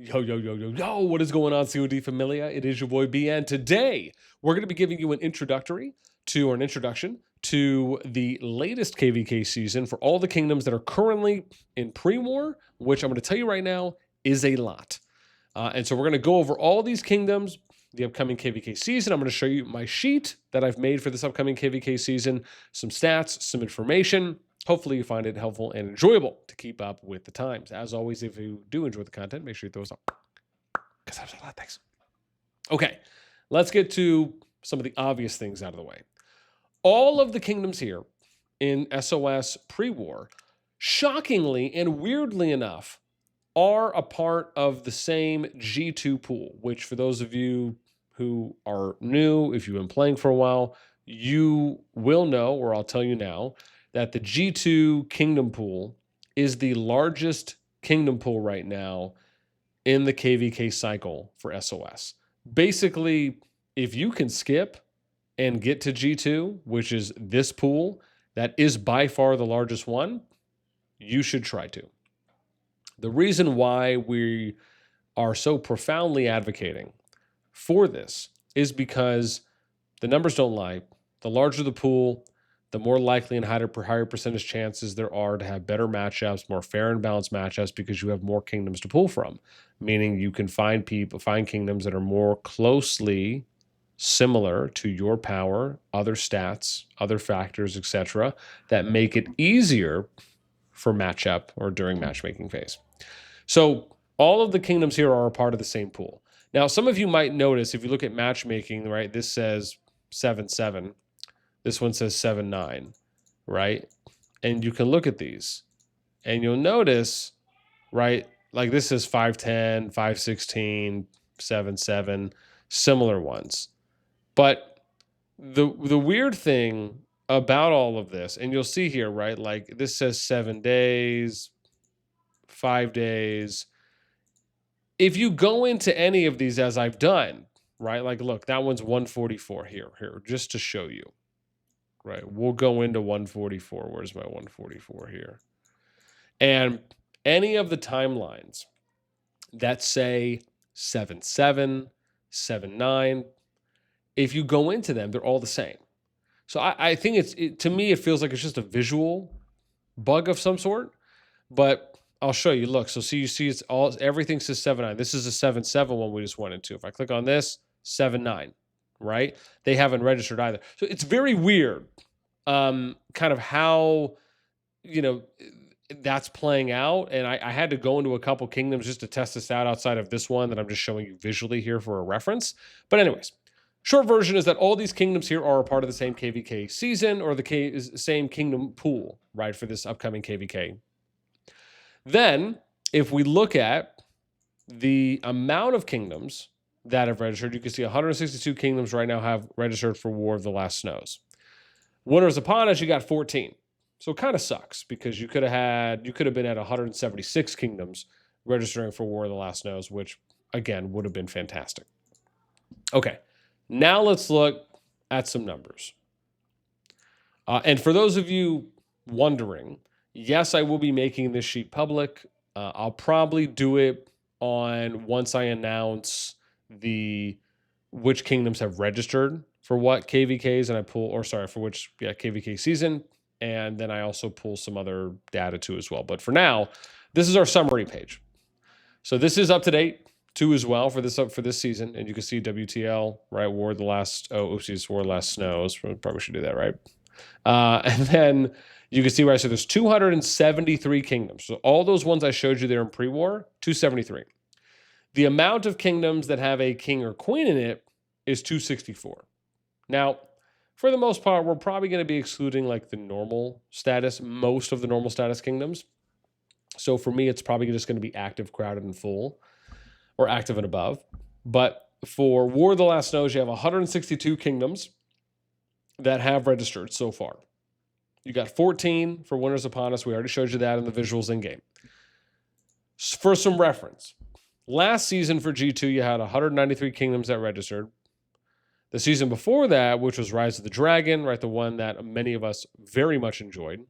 Yo, what is going on, CoD Familia? It is your boy BN. Today, we're going to be giving you an introduction to the latest KvK season for all the kingdoms that are currently in pre-war, which I'm going to tell you right now is a lot. And so we're going to go over all these kingdoms, the upcoming KvK season. I'm going to show you my sheet that I've made for this upcoming KvK season, some stats, some information. Hopefully you find it helpful and enjoyable to keep up with the times. As always, if you do enjoy the content, make sure you throw us up. Because I was a lot. Thanks. Okay, let's get to some of the obvious things out of the way. All of the kingdoms here in SOS pre-war, shockingly and weirdly enough, are a part of the same G2 pool, which for those of you who are new, if you've been playing for a while, you will know, or I'll tell you now, that the G2 kingdom pool is the largest kingdom pool right now in the KvK cycle for SOS. Basically, if you can skip and get to G2, which is this pool, that is by far the largest one, you should try to. The reason why we are so profoundly advocating for this is because the numbers don't lie. The larger the pool, the more likely and higher percentage chances there are to have better matchups, more fair and balanced matchups, because you have more kingdoms to pull from. Meaning you can find kingdoms that are more closely similar to your power, other stats, other factors, etc., that make it easier for matchup or during matchmaking phase. So all of the kingdoms here are a part of the same pool. Now, some of you might notice if you look at matchmaking, right, this says 7-7. This one says 7-9, right? And you can look at these and you'll notice, right, like this is 5-10, 5-16, 7-7, similar ones. But the weird thing about all of this, and you'll see here, right, like this says 7 days, 5 days. If you go into any of these as I've done, right, like look, that one's 144 here, just to show you. Right, we'll go into 144. Where's my 144 here? And any of the timelines that say 7-7, 7-9, if you go into them, they're all the same. So I think to me, it feels like it's just a visual bug of some sort, but I'll show you. Look, so you see everything says 7-9. This is a 7-7 one we just went into. If I click on this, 7-9. Right? They haven't registered either. So it's very weird kind of how, that's playing out. And I had to go into a couple kingdoms just to test this out outside of this one that I'm just showing you visually here for a reference. But anyways, short version is that all these kingdoms here are a part of the same KvK season or the same kingdom pool, right, for this upcoming KvK. Then, if we look at the amount of kingdoms that have registered, you can see 162 kingdoms right now have registered for War of the Last Snows. Winners upon us, you got 14. So it kind of sucks because you could have been at 176 kingdoms registering for War of the Last Snows, which again would have been fantastic. Okay, now let's look at some numbers. And for those of you wondering, yes, I will be making this sheet public. I'll probably do it once I announce which kingdoms have registered for what KvKs, and for which KvK season, and then I also pull some other data too as well. But for now, this is our summary page. So this is up to date too as well for this season, and you can see WTL, right? War of the Last Snows. Probably should do that, right? And then you can see right. So there's 273 kingdoms. So all those ones I showed you there in pre-war, 273. The amount of kingdoms that have a king or queen in it is 264. Now, for the most part, we're probably going to be excluding like the normal status, most of the normal status kingdoms. So for me, it's probably just going to be active, crowded, and full, or active and above. But for War of the Last Snows, you have 162 kingdoms that have registered so far. You got 14 for Winners Upon Us. We already showed you that in the visuals in-game. For some reference, last season for G2, you had 193 kingdoms that registered. The season before that, which was Rise of the Dragon, right, the one that many of us very much enjoyed,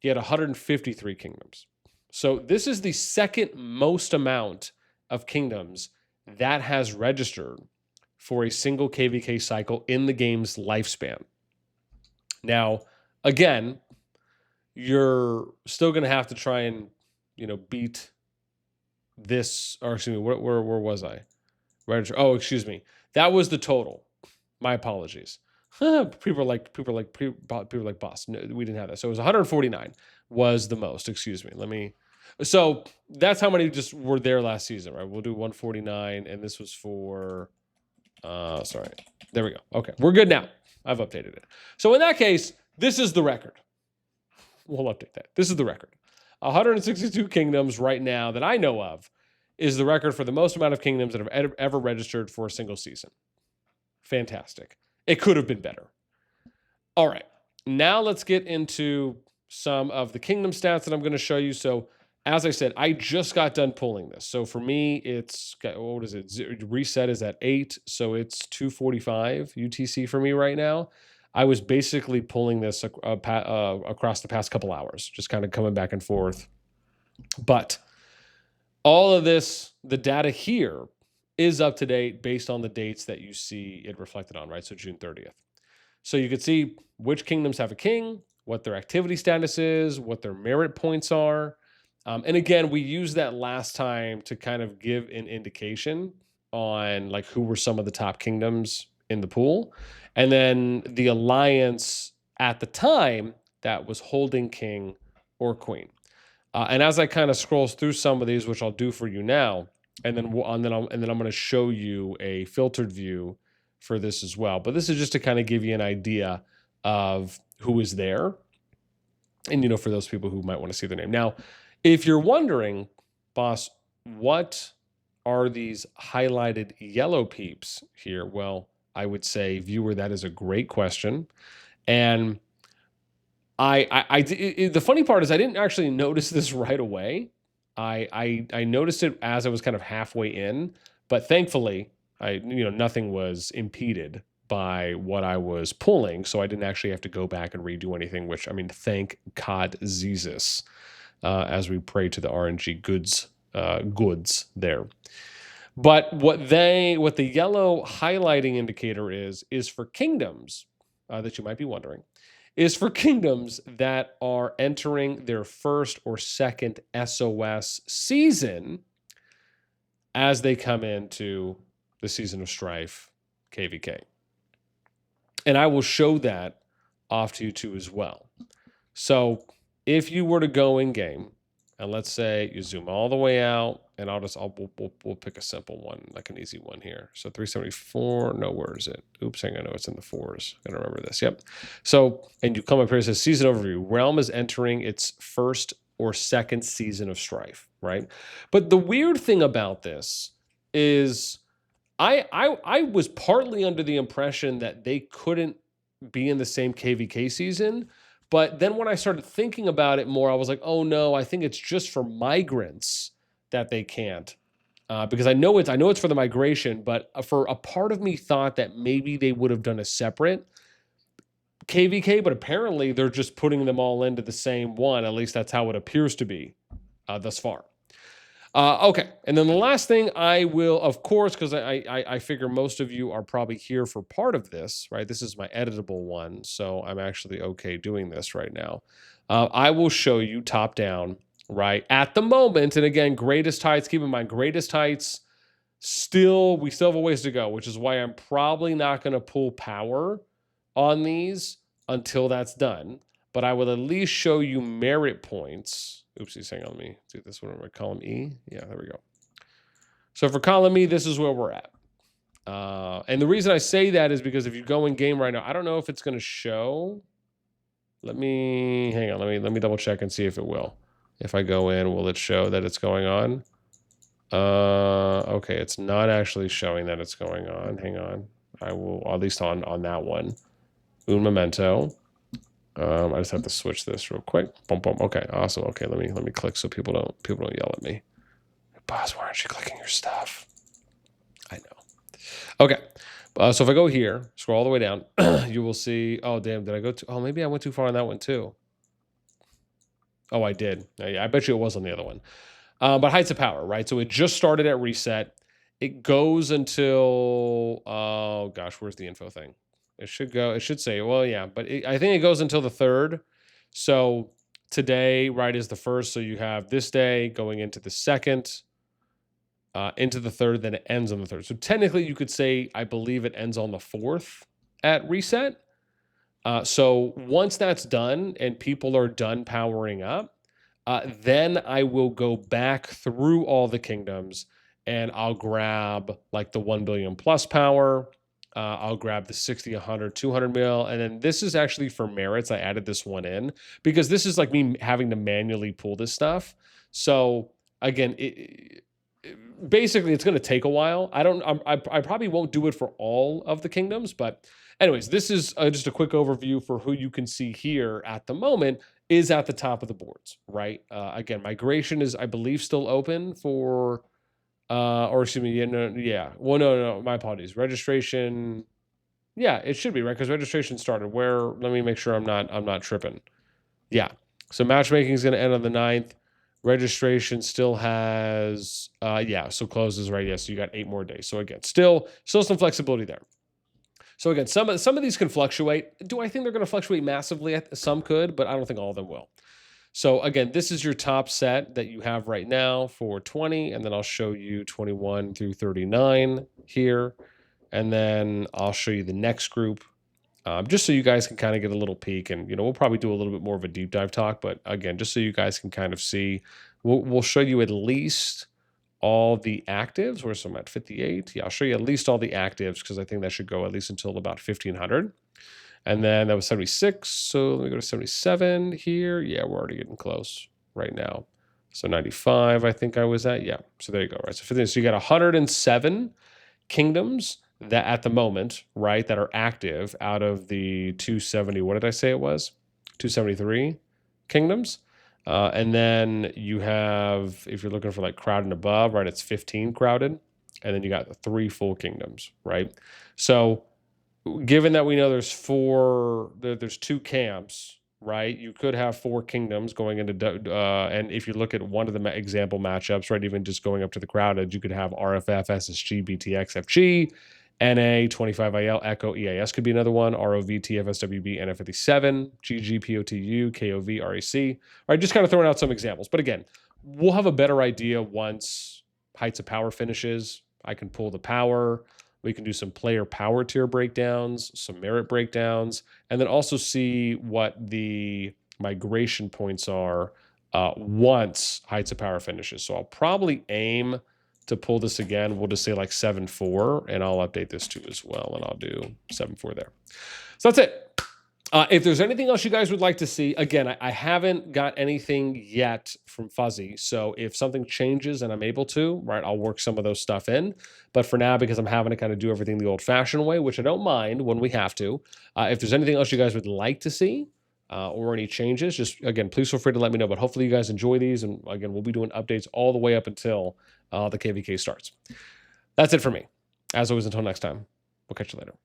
you had 153 kingdoms. So this is the second most amount of kingdoms that has registered for a single KvK cycle in the game's lifespan. Now, again, you're still going to have to try and, beat this, or excuse me, where was I? Register. Oh, excuse me. That was the total. My apologies. People are like, boss. No, we didn't have that. So it was 149 was the most. Excuse me. So that's how many just were there last season, right? We'll do 149, and this was for. Sorry. There we go. Okay, we're good now. I've updated it. So in that case, this is the record. We'll update that. This is the record. 162 kingdoms right now that I know of is the record for the most amount of kingdoms that have ever registered for a single season. Fantastic. It could have been better. All right. Now let's get into some of the kingdom stats that I'm going to show you. So as I said, I just got done pulling this. So for me, it's, what is it? Reset is at 8. So it's 245 UTC for me right now. I was basically pulling this across the past couple hours, just kind of coming back and forth. But all of this, the data here is up to date based on the dates that you see it reflected on, right? So June 30th. So you can see which kingdoms have a king, what their activity status is, what their merit points are. And again, we used that last time to kind of give an indication on like who were some of the top kingdoms in the pool. And then the alliance at the time that was holding king or queen. And as I kind of scroll through some of these, which I'll do for you now, and then I'm going to show you a filtered view for this as well. But this is just to kind of give you an idea of who is there, and for those people who might want to see their name. Now, if you're wondering, boss, what are these highlighted yellow peeps here? Well, I would say, viewer, that is a great question. And the funny part is I didn't actually notice this right away. I noticed it as I was kind of halfway in, but thankfully, nothing was impeded by what I was pulling, so I didn't actually have to go back and redo anything. Which, thank God, Jesus, as we pray to the RNG goods there. But what the yellow highlighting indicator is for kingdoms that you might be wondering, is for kingdoms that are entering their first or second SOS season as they come into the Season of Strife KvK. And I will show that off to you too as well. So if you were to go in game, and let's say you zoom all the way out, and we'll pick a simple one, like an easy one here. So 374, no, where is it? Oops, hang on, no, it's in the 4s. Gotta remember this, yep. So, and you come up here, it says Season Overview. Realm is entering its first or second season of Strife, right? But the weird thing about this is I was partly under the impression that they couldn't be in the same KvK season. But then when I started thinking about it more, I was like, oh no, I think it's just for migrants that they can't. Because I know it's for the migration, but for a part of me thought that maybe they would have done a separate KvK, but apparently they're just putting them all into the same one. At least that's how it appears to be thus far. Okay, and then the last thing I will, of course, because I figure most of you are probably here for part of this, right? This is my editable one, so I'm actually okay doing this right now. I will show you top down, right? At the moment, and again, greatest heights, keep in mind, greatest heights, we still have a ways to go, which is why I'm probably not going to pull power on these until that's done. But I will at least show you merit points. Oopsies, hang on, let me do this one over column E. Yeah, there we go. So for column E, this is where we're at. And the reason I say that is because if you go in game right now, I don't know if it's going to show. Hang on, let me double check and see if it will. If I go in, will it show that it's going on? Okay, it's not actually showing that it's going on. Hang on. I will, at least on that one. Un momento. I just have to switch this real quick. Boom, boom. Okay, awesome. Okay, let me click so people don't yell at me. Boss, why aren't you clicking your stuff? I know. Okay, so if I go here, scroll all the way down, you will see. Oh damn, did I go to? Oh, maybe I went too far on that one too. Oh, I did. Yeah, I bet you it was on the other one. But Heights of Power, right? So it just started at reset. It goes until, oh gosh, where's the info thing? It should say, well, yeah, but I think it goes until the 3rd. So today, right, is the 1st. So you have this day going into the 2nd, into the 3rd, then it ends on the 3rd. So technically, you could say, I believe it ends on the 4th at reset. So once that's done and people are done powering up, then I will go back through all the kingdoms and I'll grab like the 1 billion plus power. I'll grab the 60, 100, 200 mil. And then this is actually for merits. I added this one in because this is like me having to manually pull this stuff. So again, basically it's going to take a while. I probably won't do it for all of the kingdoms, but anyways, this is just a quick overview for who you can see here at the moment is at the top of the boards, right? Again, migration is, I believe, still open for, or excuse me, no, my apologies. Registration, yeah, it should be, right? Because registration started. Let me make sure I'm not tripping. Yeah, so matchmaking is going to end on the 9th. Registration still has, so closes, right? Yes, so you got 8 more days. So again, still some flexibility there. So again, some of these can fluctuate. Do I think they're going to fluctuate massively? Some could, but I don't think all of them will. So again, this is your top set that you have right now for 20, and then I'll show you 21 through 39 here, and then I'll show you the next group, just so you guys can kind of get a little peek. And we'll probably do a little bit more of a deep dive talk, but again, just so you guys can kind of see, we'll show you at least all the actives. Where's some at 58? Yeah, I'll show you at least all the actives because I think that should go at least until about 1500. And then that was 76. So let me go to 77 here. Yeah, we're already getting close right now. So 95, I think I was at. Yeah, so there you go, right? So for this, so you got 107 kingdoms that at the moment, right, that are active out of the 270. What did I say it was? 273 kingdoms. And then you have, if you're looking for like crowd and above, right, it's 15 crowded. And then you got 3 full kingdoms, right? So given that we know there's 2 camps, right, you could have 4 kingdoms going into, and if you look at one of the example matchups, right, even just going up to the crowded, you could have RFF, SSG, BTX, FG, NA, 25IL, Echo, EAS could be another one, ROV, TFSWB, NF57, GG, POTU, KOV, RAC. All right, just kind of throwing out some examples. But again, we'll have a better idea once Heights of Power finishes. I can pull the power. We can do some player power tier breakdowns, some merit breakdowns, and then also see what the migration points are once Heights of Power finishes. So I'll probably aim to pull this again. We'll just say like 7.4, and I'll update this too as well, and I'll do 7.4 there. So that's it. If there's anything else you guys would like to see, again, I haven't got anything yet from Fuzzy. So if something changes and I'm able to, right, I'll work some of those stuff in. But for now, because I'm having to kind of do everything the old-fashioned way, which I don't mind when we have to, if there's anything else you guys would like to see or any changes, just, again, please feel free to let me know. But hopefully you guys enjoy these. And again, we'll be doing updates all the way up until the KvK starts. That's it for me. As always, until next time, we'll catch you later.